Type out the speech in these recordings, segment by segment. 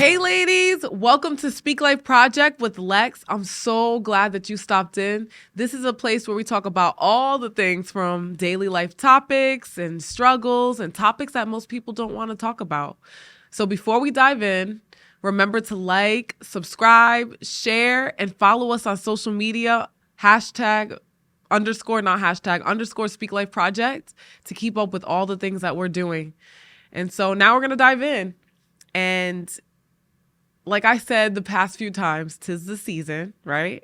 Hey ladies, welcome to Speak Life Project with Lex. I'm so glad that you stopped in. This is a place where we talk about all the things from daily life topics and struggles and topics that most people don't want to talk about. So before we dive in, remember to like, subscribe, share, and follow us on social media, #_, not hashtag, _ Speak Life Project to keep up with all the things that we're doing. And so now we're going to dive in. And like I said the past few times, 'tis the season, right?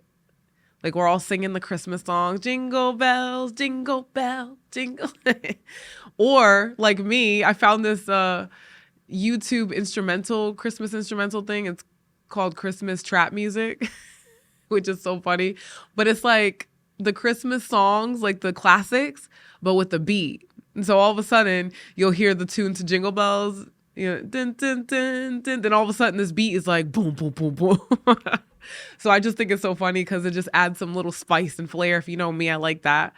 Like we're all singing the Christmas songs, jingle bells, jingle bell, jingle. Or like me, I found this YouTube Christmas instrumental thing. It's called Christmas trap music, which is so funny. But it's like the Christmas songs, like the classics, but with the beat. And so all of a sudden you'll hear the tune to Jingle Bells, dun, dun, dun, dun. Then all of a sudden this beat is like boom, boom, boom, boom. So I just think it's so funny because it just adds some little spice and flair. If you know me, I like that.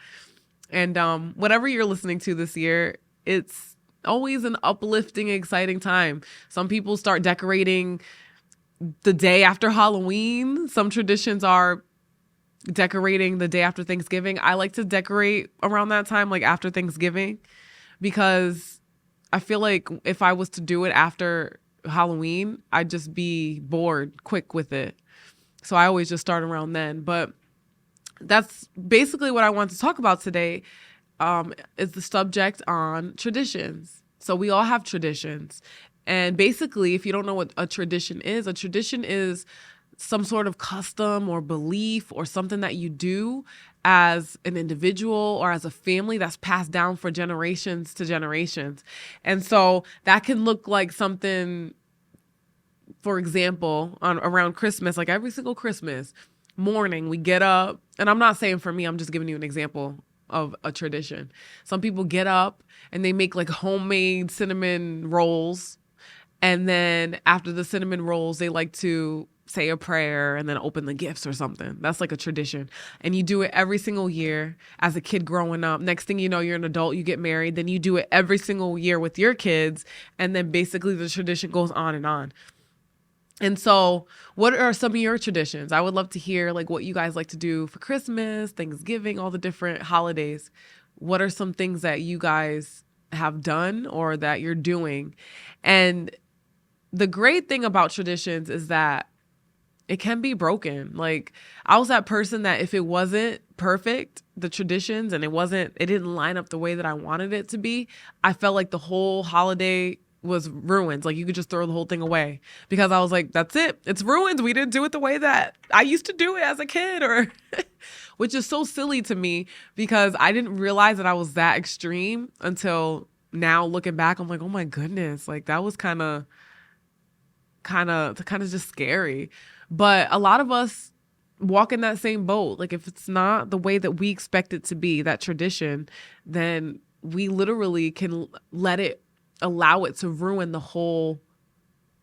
And whatever you're listening to this year, it's always an uplifting, exciting time. Some people start decorating the day after Halloween. Some traditions are decorating the day after Thanksgiving. I like to decorate around that time, like after Thanksgiving, because I feel like if I was to do it after Halloween, I'd just be bored quick with it. So I always just start around then. But that's basically what I want to talk about today, is the subject on traditions. So we all have traditions. And basically, if you don't know what a tradition is some sort of custom or belief or something that you do as an individual or as a family that's passed down for generations to generations. And so that can look like something, for example, around Christmas, like every single Christmas morning we get up, and I'm not saying for me, I'm just giving you an example of a tradition. Some people get up and they make like homemade cinnamon rolls. And then after the cinnamon rolls, they like to say a prayer and then open the gifts or something. That's like a tradition. And you do it every single year as a kid growing up. Next thing you know, you're an adult, you get married, then you do it every single year with your kids. And then basically the tradition goes on and on. And so what are some of your traditions? I would love to hear like what you guys like to do for Christmas, Thanksgiving, all the different holidays. What are some things that you guys have done or that you're doing? And the great thing about traditions is that it can be broken. Like I was that person that if it wasn't perfect, the traditions, and it didn't line up the way that I wanted it to be, I felt like the whole holiday was ruined. Like you could just throw the whole thing away because I was like, that's it. It's ruined. We didn't do it the way that I used to do it as a kid, or which is so silly to me because I didn't realize that I was that extreme until now looking back. I'm like, oh my goodness. Like that was kind of just scary. But a lot of us walk in that same boat. Like if it's not the way that we expect it to be, that tradition, then we literally can allow it to ruin the whole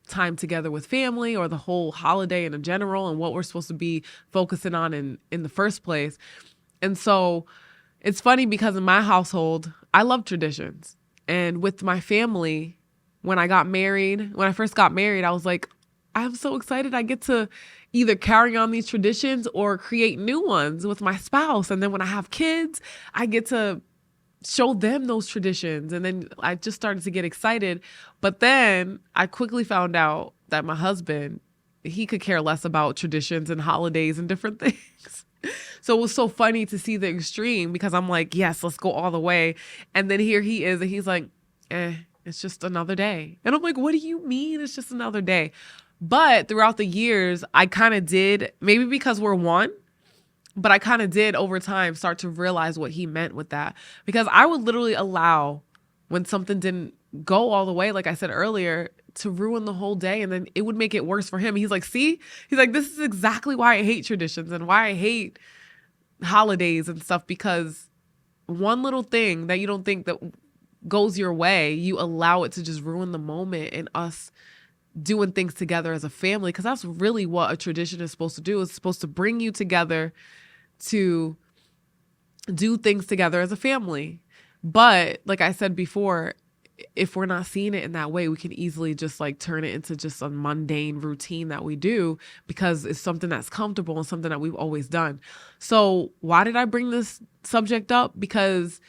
time together with family or the whole holiday in general and what we're supposed to be focusing on in the first place. And so it's funny because in my household, I love traditions. And with my family, when I first got married, I was like, I'm so excited I get to either carry on these traditions or create new ones with my spouse. And then when I have kids, I get to show them those traditions. And then I just started to get excited. But then I quickly found out that my husband, he could care less about traditions and holidays and different things. So it was so funny to see the extreme because I'm like, yes, let's go all the way. And then here he is and he's like, it's just another day. And I'm like, what do you mean it's just another day? But throughout the years, I kind of did, maybe because we're one, but I kind of did over time start to realize what he meant with that. Because I would literally allow when something didn't go all the way, like I said earlier, to ruin the whole day. And then it would make it worse for him. He's like, see, he's like, this is exactly why I hate traditions and why I hate holidays and stuff, because one little thing that you don't think that goes your way, you allow it to just ruin the moment and us doing things together as a family. Because that's really what a tradition is supposed to do. It's supposed to bring you together to do things together as a family. But like I said before, if we're not seeing it in that way, we can easily just like turn it into just a mundane routine that we do because it's something that's comfortable and something that we've always done. So why did I bring this subject up? Because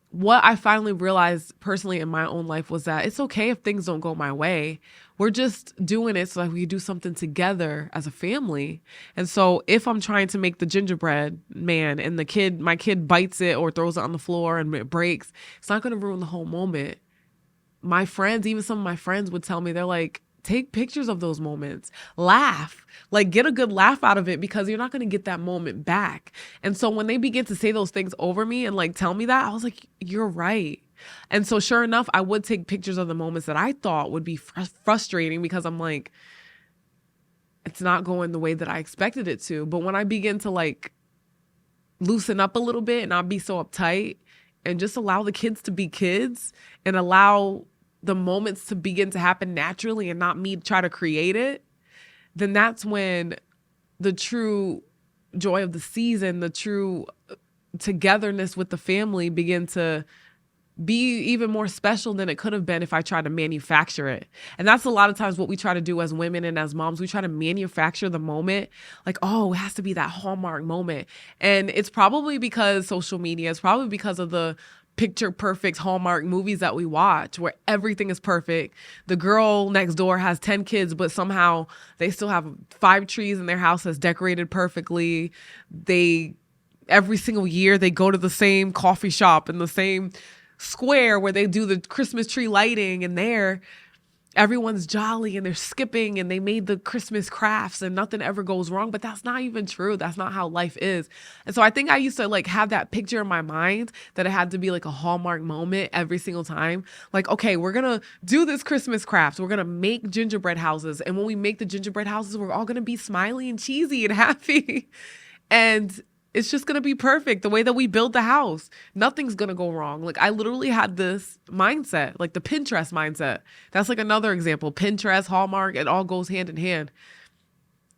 what I finally realized personally in my own life was that it's okay if things don't go my way. We're just doing it so that we can do something together as a family. And so if I'm trying to make the gingerbread man and my kid bites it or throws it on the floor and it breaks, it's not going to ruin the whole moment. My friends, even some of my friends would tell me, they're like, take pictures of those moments, laugh, like get a good laugh out of it because you're not going to get that moment back. And so when they begin to say those things over me and like tell me that, I was like, you're right. And so sure enough, I would take pictures of the moments that I thought would be frustrating because I'm like, it's not going the way that I expected it to. But when I begin to like loosen up a little bit and not be so uptight and just allow the kids to be kids and allow the moments to begin to happen naturally and not me try to create it, then that's when the true joy of the season, the true togetherness with the family begin to be even more special than it could have been if I tried to manufacture it. And that's a lot of times what we try to do as women and as moms. We try to manufacture the moment like, oh, it has to be that Hallmark moment. And it's probably because social media, it's probably because of the picture perfect Hallmark movies that we watch where everything is perfect. The girl next door has 10 kids, but somehow they still have 5 trees in their house that's decorated perfectly. Every single year they go to the same coffee shop in the same square where they do the Christmas tree lighting, and everyone's jolly and they're skipping and they made the Christmas crafts and nothing ever goes wrong. But that's not even true. That's not how life is. And so I think I used to like have that picture in my mind that it had to be like a Hallmark moment every single time. Like, okay, we're going to do this Christmas crafts. We're going to make gingerbread houses. And when we make the gingerbread houses, we're all going to be smiley and cheesy and happy. And it's just going to be perfect the way that we build the house. Nothing's going to go wrong. Like I literally had this mindset, like the Pinterest mindset. That's like another example. Pinterest, Hallmark, it all goes hand in hand.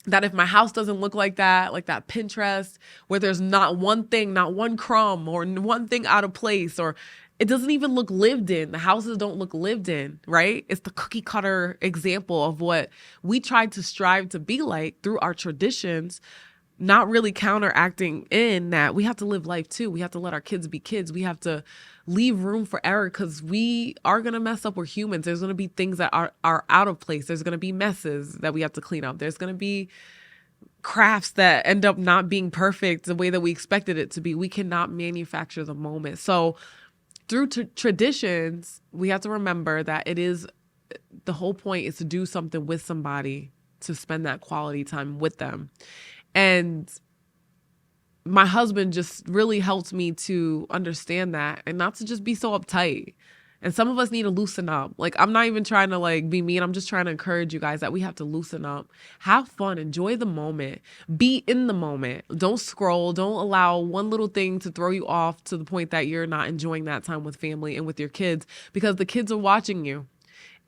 That if my house doesn't look like that Pinterest, where there's not one thing, not one crumb or one thing out of place, or it doesn't even look lived in. The houses don't look lived in, right? It's the cookie cutter example of what we tried to strive to be like through our traditions, not really counteracting in that we have to live life too. We have to let our kids be kids. We have to leave room for error because we are going to mess up. We're humans. There's going to be things that are out of place. There's going to be messes that we have to clean up. There's going to be crafts that end up not being perfect the way that we expected it to be. We cannot manufacture the moment. So through traditions, we have to remember that the whole point is to do something with somebody, to spend that quality time with them. And my husband just really helped me to understand that and not to just be so uptight. And some of us need to loosen up. Like, I'm not even trying to like be mean. I'm just trying to encourage you guys that we have to loosen up, have fun, enjoy the moment, be in the moment. Don't scroll. Don't allow one little thing to throw you off to the point that you're not enjoying that time with family and with your kids, because the kids are watching you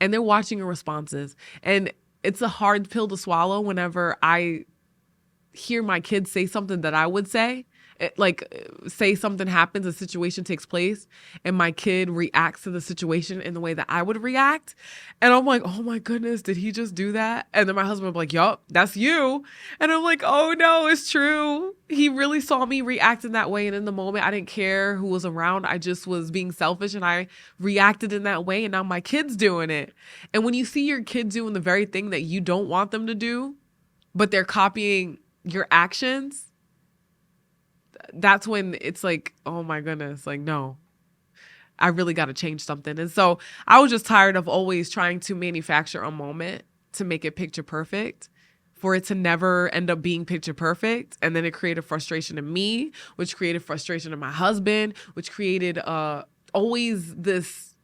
and they're watching your responses. And it's a hard pill to swallow whenever I hear my kids say something that I would say, say something happens, a situation takes place, and my kid reacts to the situation in the way that I would react. And I'm like, oh my goodness, did he just do that? And then my husband would be like, yup, that's you. And I'm like, oh no, it's true. He really saw me react in that way. And in the moment, I didn't care who was around. I just was being selfish and I reacted in that way. And now my kid's doing it. And when you see your kid doing the very thing that you don't want them to do, but they're copying your actions, that's when it's like, oh my goodness, like, no, I really got to change something. And so I was just tired of always trying to manufacture a moment to make it picture perfect, for it to never end up being picture perfect. And then it created frustration in me, which created frustration in my husband, which created always this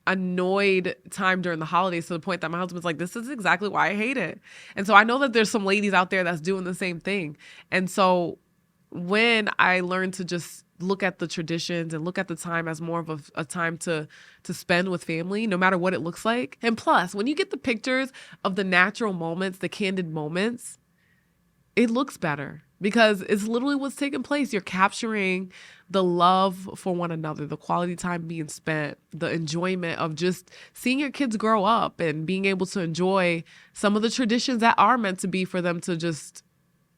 annoyed time during the holidays, to the point that my husband's like, this is exactly why I hate it. And so I know that there's some ladies out there that's doing the same thing. And so when I learned to just look at the traditions and look at the time as more of a time to spend with family, no matter what it looks like. And plus, when you get the pictures of the natural moments, the candid moments, it looks better. because it's literally what's taking place. You're capturing the love for one another, the quality time being spent, the enjoyment of just seeing your kids grow up and being able to enjoy some of the traditions that are meant to be for them to just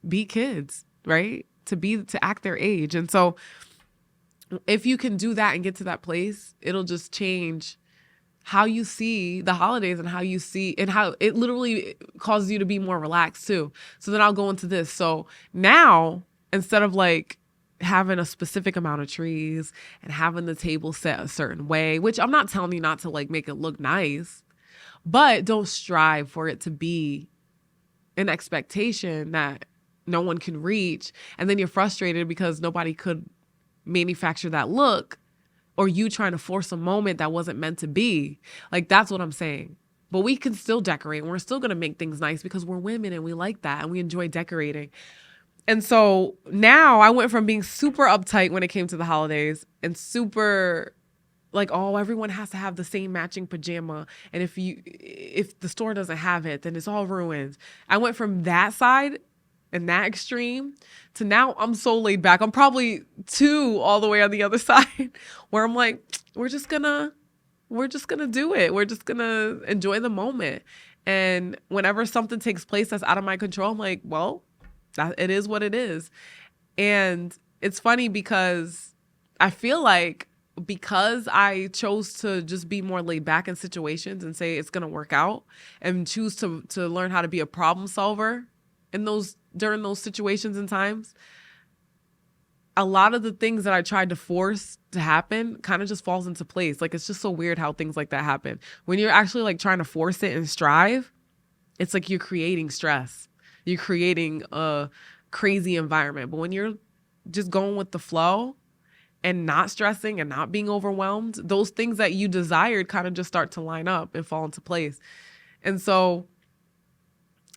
be kids, right? To act their age. And so if you can do that and get to that place, it'll just change how you see the holidays and how you see and how it literally causes you to be more relaxed too. So then I'll go into this. So now, instead of like having a specific amount of trees and having the table set a certain way, which I'm not telling you not to like make it look nice, but don't strive for it to be an expectation that no one can reach. And then you're frustrated because nobody could manufacture that look, or you trying to force a moment that wasn't meant to be. Like, that's what I'm saying. But we can still decorate. We're still going to make things nice because we're women and we like that and we enjoy decorating. And so now I went from being super uptight when it came to the holidays and super like, oh, everyone has to have the same matching pajama. And if the store doesn't have it, then it's all ruined. I went from that side and that extreme to now I'm so laid back. I'm probably all the way on the other side where I'm like, we're just gonna do it. We're just gonna enjoy the moment. And whenever something takes place that's out of my control, I'm like, well, it is what it is. And it's funny because I feel like because I chose to just be more laid back in situations and say it's gonna work out and choose to learn how to be a problem solver during those situations and times, a lot of the things that I tried to force to happen kind of just falls into place. Like, it's just so weird how things like that happen. When you're actually like trying to force it and strive, it's like you're creating stress. You're creating a crazy environment. But when you're just going with the flow and not stressing and not being overwhelmed, those things that you desired kind of just start to line up and fall into place. And so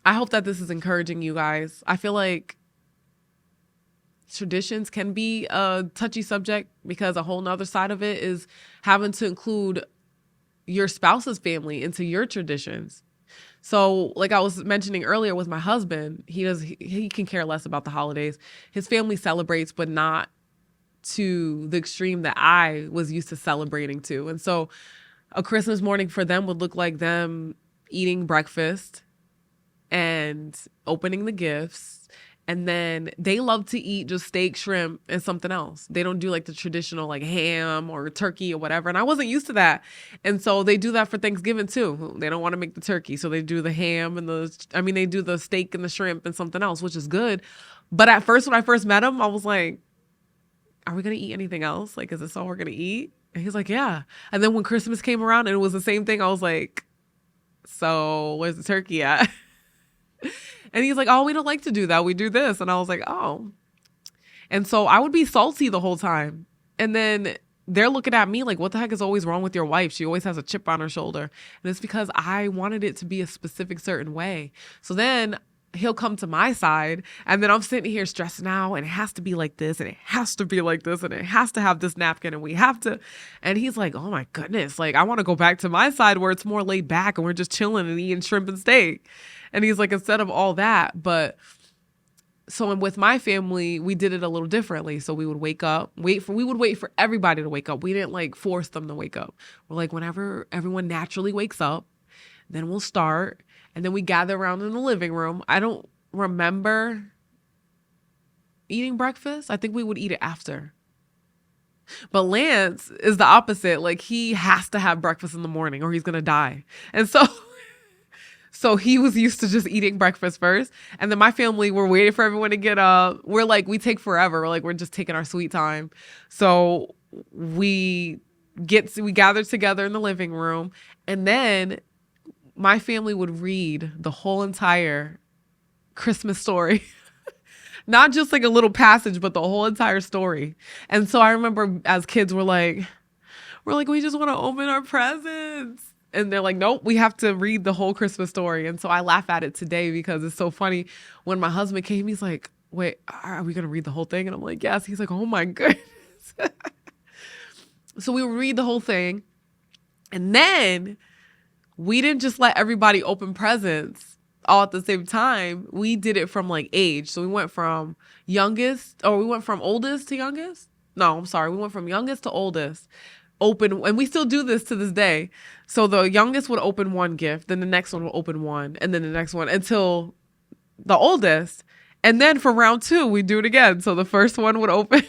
I hope that this is encouraging you guys. I feel like traditions can be a touchy subject because a whole nother side of it is having to include your spouse's family into your traditions. So like I was mentioning earlier with my husband, he can care less about the holidays. His family celebrates, but not to the extreme that I was used to celebrating to. And so a Christmas morning for them would look like them eating breakfast and opening the gifts. And then they love to eat just steak, shrimp, and something else. They don't do like the traditional like ham or turkey or whatever. And I wasn't used to that. And so they do that for Thanksgiving too. They don't want to make the turkey. So they do the ham and they do the steak and the shrimp and something else, which is good. But at first, when I first met him, I was like, are we going to eat anything else? Like, is this all we're going to eat? And he's like, yeah. And then when Christmas came around and it was the same thing, I was like, so where's the turkey at? And he's like, oh, we don't like to do that. We do this. And I was like, oh. And so I would be salty the whole time. And then they're looking at me like, what the heck is always wrong with your wife? She always has a chip on her shoulder. And it's because I wanted it to be a specific certain way. So then he'll come to my side and then I'm sitting here stressing out and it has to be like this and it has to be like this and it has to have this napkin and we have to. And he's like, oh my goodness, like I want to go back to my side where it's more laid back and we're just chilling and eating shrimp and steak. And he's like, instead of all that. But so with my family, we did it a little differently. So we would wake up, we would wait for everybody to wake up. We didn't like force them to wake up. We're like, whenever everyone naturally wakes up, then we'll start. And then we gather around in the living room. I don't remember eating breakfast. I think we would eat it after. But Lance is the opposite. Like, he has to have breakfast in the morning or he's going to die. And so he was used to just eating breakfast first. And then my family, we're waiting for everyone to get up. We're like, we take forever. We're just taking our sweet time. So we gather together in the living room. And then my family would read the whole entire Christmas story. Not just like a little passage, but the whole entire story. And so I remember as kids, we're like, we just want to open our presents. And they're like, nope, we have to read the whole Christmas story. And so I laugh at it today because it's so funny. When my husband came, he's like, wait, are we going to read the whole thing? And I'm like, yes. He's like, oh my goodness. So we would read the whole thing. And then we didn't just let everybody open presents. all at the same time, we did it from like age. So we went from oldest to youngest. No, I'm sorry. We went from youngest to oldest. Open, and we still do this to this day. So the youngest would open one gift, then the next one will open one, and then the next one until the oldest. And then for round 2, we do it again. So the first one would open.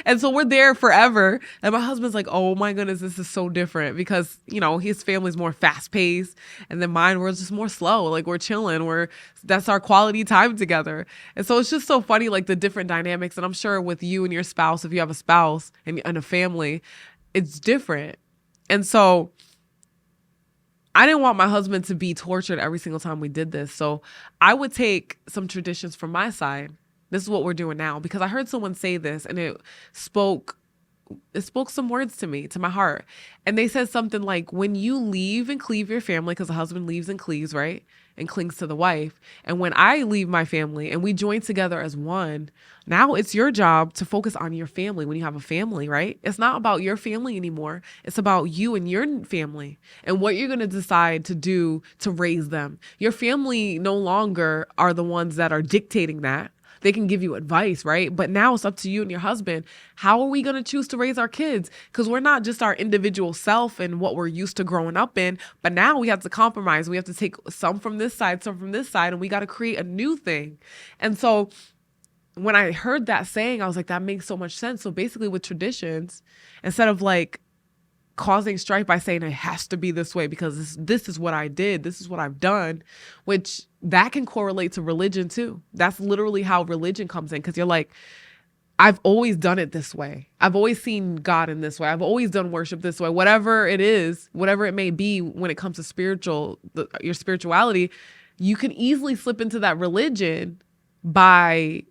And so we're there forever. And my husband's like, oh my goodness, this is so different because, his family's more fast paced. And then mine, we're just more slow. Like we're chilling. That's our quality time together. And so it's just so funny, like the different dynamics. And I'm sure with you and your spouse, if you have a spouse and a family, it's different. And so I didn't want my husband to be tortured every single time we did this. So I would take some traditions from my side. This is what we're doing now, because I heard someone say this and it spoke some words to me, to my heart. And they said something like, when you leave and cleave your family, because the husband leaves and cleaves, right? And clings to the wife. And when I leave my family and we join together as one, now it's your job to focus on your family when you have a family, right? It's not about your family anymore. It's about you and your family and what you're going to decide to do to raise them. Your family no longer are the ones that are dictating that. They can give you advice, right? But now it's up to you and your husband. How are we going to choose to raise our kids? Because we're not just our individual self and what we're used to growing up in, but now we have to compromise. We have to take some from this side, some from this side, and we got to create a new thing. And so when I heard that saying, I was like, that makes so much sense. So basically with traditions, instead of like causing strife by saying it has to be this way because this is what I did, this is what I've done, which that can correlate to religion too. That's literally how religion comes in, because you're like, I've always done it this way. I've always seen God in this way. I've always done worship this way. Whatever it is, whatever it may be when it comes to your spirituality, you can easily slip into that religion by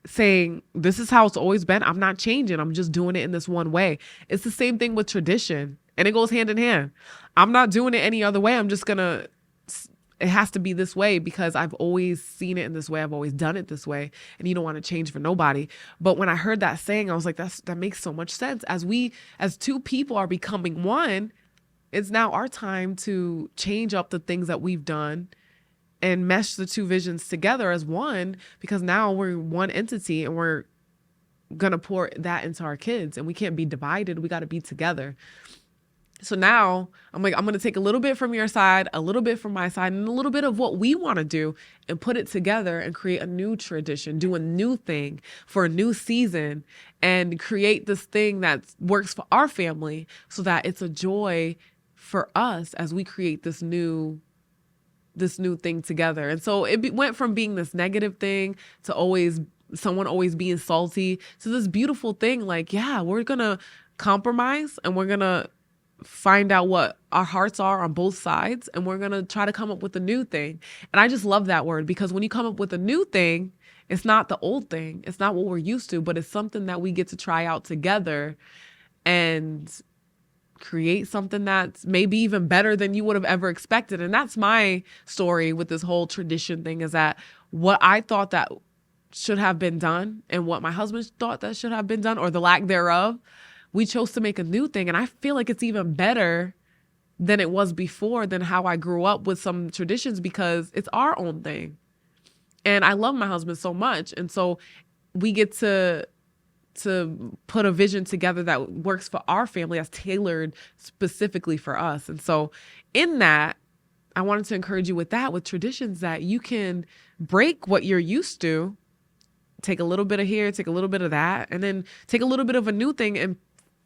saying, this is how it's always been. I'm not changing. I'm just doing it in this one way. It's the same thing with tradition, and it goes hand in hand. I'm not doing it any other way. It has to be this way because I've always seen it in this way. I've always done it this way, and you don't want to change for nobody. But when I heard that saying, I was like, that makes so much sense. As two people are becoming one, it's now our time to change up the things that we've done and mesh the two visions together as one, because now we're one entity and we're going to pour that into our kids, and we can't be divided. We got to be together. So now I'm like, I'm going to take a little bit from your side, a little bit from my side, and a little bit of what we want to do and put it together and create a new tradition, do a new thing for a new season, and create this thing that works for our family so that it's a joy for us as we create this new thing together. And so it went from being this negative thing to someone always being salty to this beautiful thing. Like, yeah, we're going to compromise and we're going to find out what our hearts are on both sides. And we're going to try to come up with a new thing. And I just love that word, because when you come up with a new thing, it's not the old thing. It's not what we're used to, but it's something that we get to try out together and create something that's maybe even better than you would have ever expected. And that's my story with this whole tradition thing, is that what I thought that should have been done and what my husband thought that should have been done, or the lack thereof, we chose to make a new thing. And I feel like it's even better than it was before, than how I grew up with some traditions, because it's our own thing. And I love my husband so much. And so we get to put a vision together that works for our family, that's tailored specifically for us. And so in that, I wanted to encourage you with traditions, that you can break what you're used to, take a little bit of here, take a little bit of that, and then take a little bit of a new thing and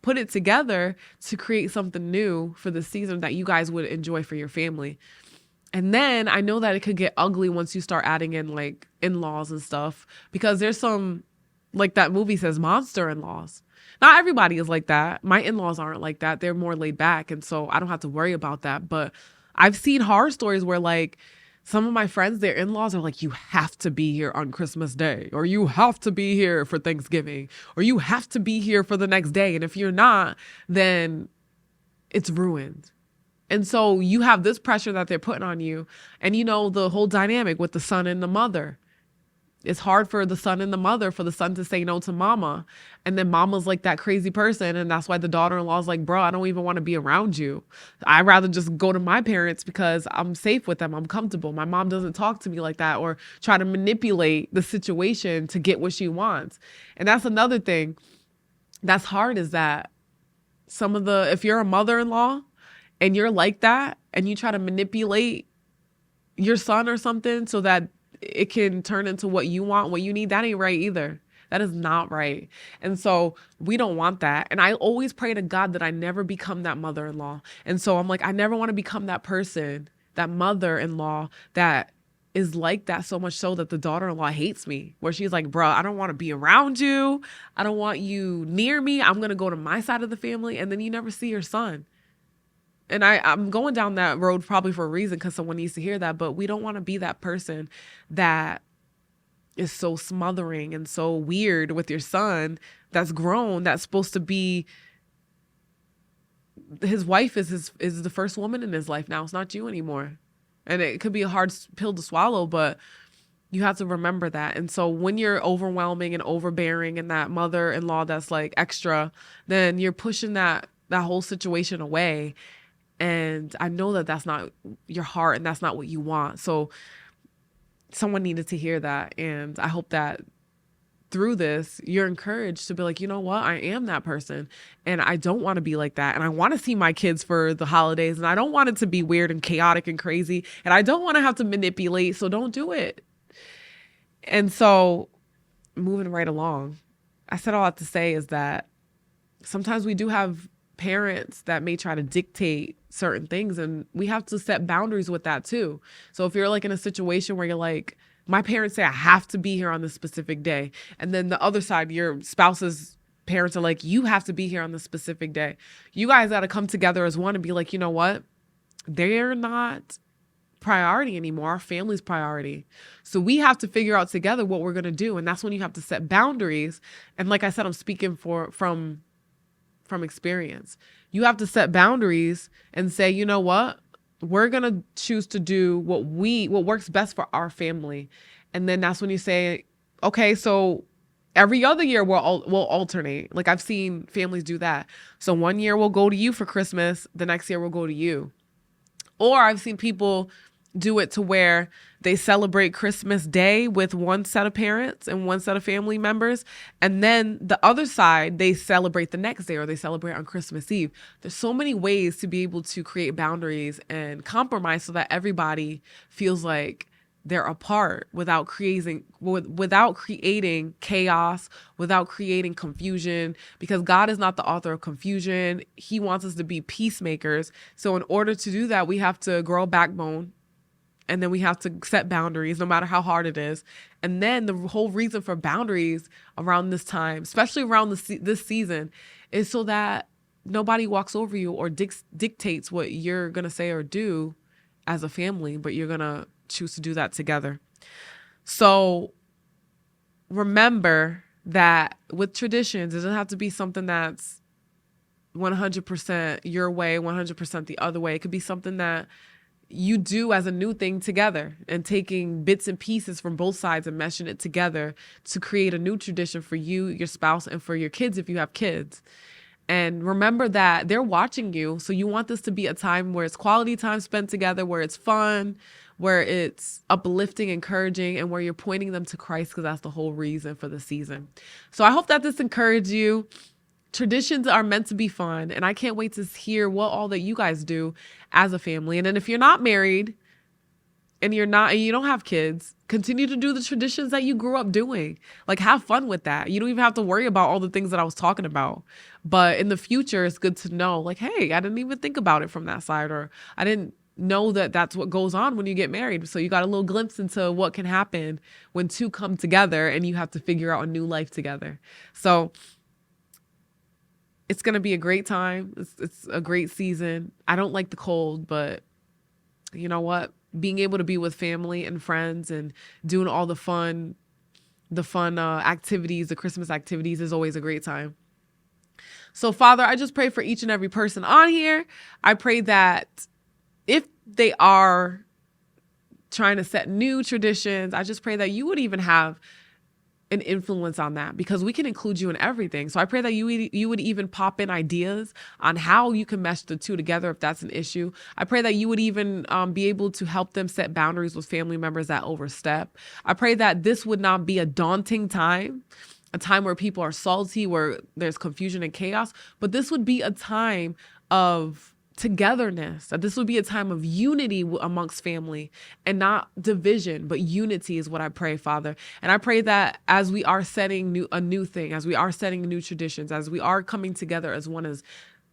put it together to create something new for the season that you guys would enjoy for your family. And then I know that it could get ugly once you start adding in like in-laws and stuff, because there's some, like that movie says, monster in-laws. Not everybody is like that. My in-laws aren't like that. They're more laid back. And so I don't have to worry about that. But I've seen horror stories where like some of my friends, their in-laws are like, you have to be here on Christmas Day, or you have to be here for Thanksgiving, or you have to be here for the next day. And if you're not, then it's ruined. And so you have this pressure that they're putting on you. And you know, the whole dynamic with the son and the mother. It's hard for the son and the mother, for the son to say no to mama. And then mama's like that crazy person. And that's why the daughter-in-law is like, bro, I don't even want to be around you. I'd rather just go to my parents because I'm safe with them. I'm comfortable. My mom doesn't talk to me like that or try to manipulate the situation to get what she wants. And that's another thing that's hard, is that if you're a mother-in-law and you're like that and you try to manipulate your son or something so that it can turn into what you want, what you need, that ain't right either. That is not right. And so we don't want that. And I always pray to God that I never become that mother-in-law. And so I'm like, I never want to become that person, that mother-in-law that is like that, so much so that the daughter-in-law hates me, where she's like, bro, I don't want to be around you. I don't want you near me. I'm going to go to my side of the family. And then you never see your son. And I'm going down that road probably for a reason, because someone needs to hear that. But we don't want to be that person that is so smothering and so weird with your son that's grown, that's supposed to be, his wife is the first woman in his life now. It's not you anymore. And it could be a hard pill to swallow, but you have to remember that. And so when you're overwhelming and overbearing and that mother-in-law that's like extra, then you're pushing that whole situation away. And I know that that's not your heart and that's not what you want. So someone needed to hear that. And I hope that through this, you're encouraged to be like, you know what? I am that person and I don't want to be like that. And I want to see my kids for the holidays and I don't want it to be weird and chaotic and crazy. And I don't want to have to manipulate. So don't do it. And so moving right along, I said all I have to say is that sometimes we do have parents that may try to dictate certain things, and we have to set boundaries with that too. So if you're like in a situation where you're like, my parents say I have to be here on this specific day, and then the other side, your spouse's parents are like, you have to be here on this specific day. You guys got to come together as one and be like, you know what? They're not priority anymore. Our family's priority. So we have to figure out together what we're going to do. And that's when you have to set boundaries. And like I said, I'm speaking from experience. You have to set boundaries and say, you know what? We're going to choose to do what works best for our family. And then that's when you say, okay, so every other year we'll alternate. Like I've seen families do that. So one year we'll go to you for Christmas. The next year we'll go to you. Or I've seen people do it to where they celebrate Christmas Day with one set of parents and one set of family members. And then the other side, they celebrate the next day or they celebrate on Christmas Eve. There's so many ways to be able to create boundaries and compromise so that everybody feels like they're apart without creating chaos, without creating confusion, because God is not the author of confusion. He wants us to be peacemakers. So in order to do that, we have to grow a backbone. And then we have to set boundaries, no matter how hard it is. And then the whole reason for boundaries around this time, especially around this season, is so that nobody walks over you or dictates what you're going to say or do as a family, but you're going to choose to do that together. So remember that with traditions, it doesn't have to be something that's 100% your way, 100% the other way. It could be something that you do as a new thing together and taking bits and pieces from both sides and meshing it together to create a new tradition for you, your spouse, and for your kids if you have kids. And remember that they're watching you. So you want this to be a time where it's quality time spent together, where it's fun, where it's uplifting, encouraging, and where you're pointing them to Christ, because that's the whole reason for the season. So I hope that this encouraged you. Traditions are meant to be fun, and I can't wait to hear what all that you guys do as a family. And then if you're not married and you don't have kids, continue to do the traditions that you grew up doing. Like, have fun with that. You don't even have to worry about all the things that I was talking about. But in the future, it's good to know, like, hey, I didn't even think about it from that side, or I didn't know that that's what goes on when you get married. So you got a little glimpse into what can happen when two come together and you have to figure out a new life together. So it's going to be a great time. It's a great season. I don't like the cold, but you know what? Being able to be with family and friends and doing all the fun activities, the Christmas activities, is always a great time. So Father, I just pray for each and every person on here. I pray that if they are trying to set new traditions. I just pray that you would even have an influence on that, because we can include you in everything. So I pray that you would even pop in ideas on how you can mesh the two together if that's an issue. I pray that you would even be able to help them set boundaries with family members that overstep. I pray that this would not be a daunting time, a time where people are salty, where there's confusion and chaos, but this would be a time of togetherness, that this would be a time of unity amongst family and not division, but unity is what I pray, Father. And I pray that as we are setting a new thing, as we are setting new traditions, as we are coming together as one, as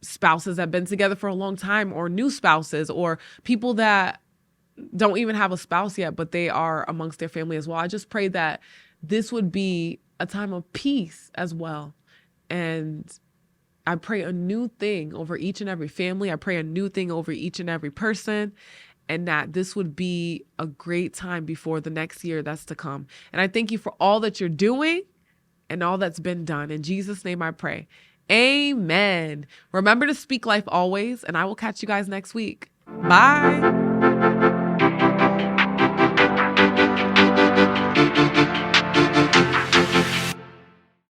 spouses that have been together for a long time, or new spouses, or people that don't even have a spouse yet, but they are amongst their family as well. I just pray that this would be a time of peace as well. And I pray a new thing over each and every family. I pray a new thing over each and every person, and that this would be a great time before the next year that's to come. And I thank you for all that you're doing and all that's been done. In Jesus' name I pray. Amen. Remember to speak life always, and I will catch you guys next week. Bye.